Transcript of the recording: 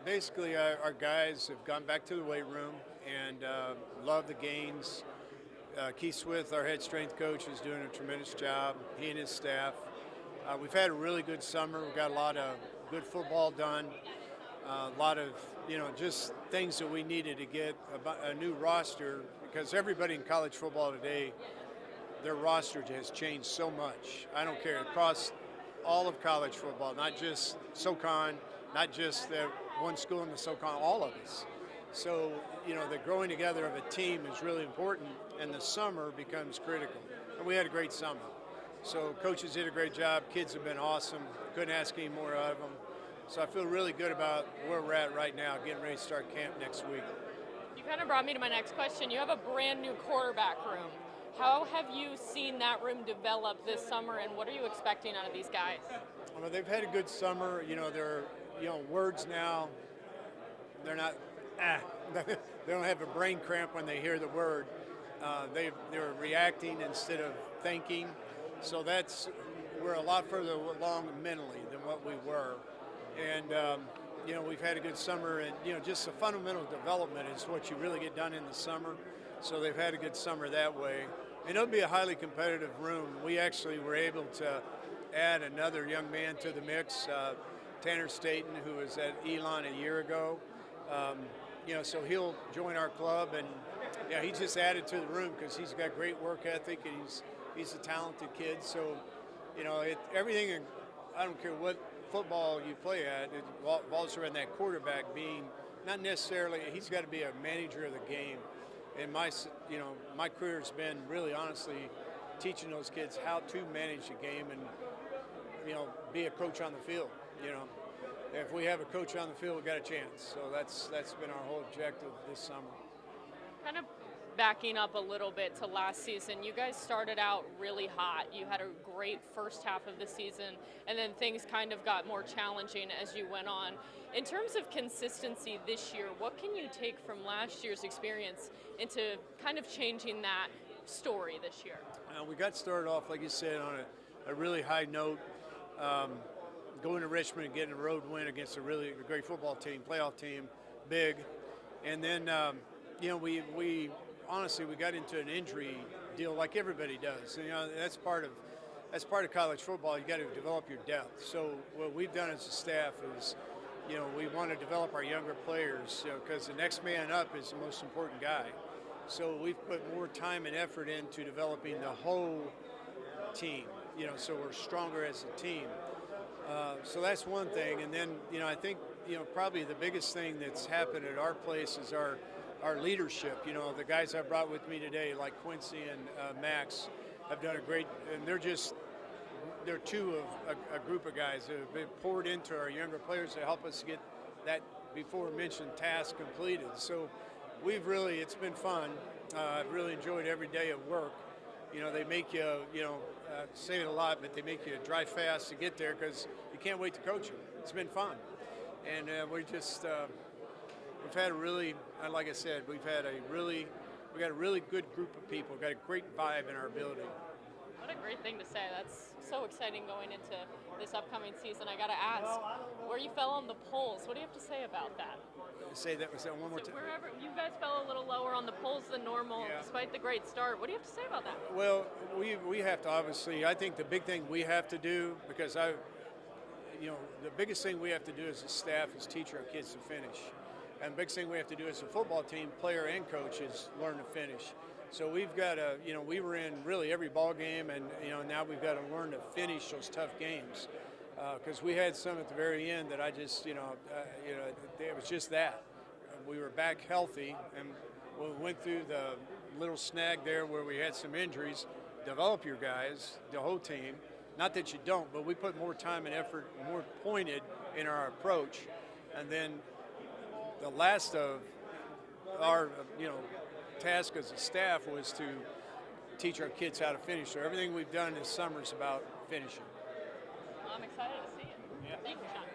Basically, our guys have gone back to the weight room and love the gains. Keith Swith, our head strength coach, is doing a tremendous job. He and his staff. We've had a really good summer. We've got a lot of good football done. A lot of just things that we needed to get a new roster, because everybody in college football today, their roster has changed so much. I don't care, across all of college football, not just SOCON, not just the one school in the SOCON, all of us. So, the growing together of a team is really important, and the summer becomes critical. And we had a great summer. So coaches did a great job. Kids have been awesome. Couldn't ask any more out of them. So I feel really good about where we're at right now, getting ready to start camp next week. You kind of brought me to my next question. You have a brand new quarterback room. How have you seen that room develop this summer, and what are you expecting out of these guys? Well, they've had a good summer. They're words now. They're not they don't have a brain cramp when they hear the word. They're reacting instead of thinking. So we're a lot further along mentally than what we were. And we've had a good summer, and just the fundamental development is what you really get done in the summer. So they've had a good summer that way. And it'll be a highly competitive room. We actually were able to add another young man to the mix, Tanner Staten, who was at Elon a year ago. So he'll join our club, and he just added to the room because he's got great work ethic, and he's a talented kid. So, everything. I don't care what football you play at, it revolves around that quarterback being not necessarily. He's got to be a manager of the game. And my career has been really, honestly, teaching those kids how to manage the game and be a coach on the field. If we have a coach on the field, we've got a chance. So that's been our whole objective this summer. Kind of backing up a little bit to last season, you guys started out really hot. You had a great first half of the season, and then things kind of got more challenging as you went on. In terms of consistency this year, what can you take from last year's experience into kind of changing that story this year? We got started off, like you said, on a really high note. Going to Richmond and getting a road win against a really great football team, playoff team, big. And then, we honestly, we got into an injury deal like everybody does. And, that's part of college football. You got to develop your depth. So what we've done as a staff is, we want to develop our younger players, because the next man up is the most important guy. So we've put more time and effort into developing the whole team, so we're stronger as a team. So that's one thing. And then, I think, probably the biggest thing that's happened at our place is our leadership. The guys I brought with me today, like Quincy and Max, have done a great, and they're two of a group of guys that have been poured into our younger players to help us get that before mentioned task completed. So it's been fun. I've really enjoyed every day of work. They make you, say it a lot, but they make you drive fast to get there because you can't wait to coach them. It's been fun. And we've had a really, like I said, we got a really good group of people. We've got a great vibe in our building. What a great thing to say. That's so exciting going into this upcoming season. I got to ask, where you fell on the polls, what do you have to say about that? Say that one more time. Wherever you guys fell a little lower on the polls than normal, despite the great start. What do you have to say about that? Well, we have to obviously. I think the big thing we have to do, because the biggest thing we have to do as a staff is teach our kids to finish, and the biggest thing we have to do as a football team, player and coach, is learn to finish. So we've got to, we were in really every ball game, and now we've got to learn to finish those tough games. Because we had some at the very end that I just, it was just that. We were back healthy, and we went through the little snag there where we had some injuries. Develop your guys, the whole team. Not that you don't, but we put more time and effort, more pointed in our approach. And then the last of our, task as a staff was to teach our kids how to finish. So everything we've done this summer is about finishing. Well, I'm excited to see it. Yeah. Thank you, Shawn.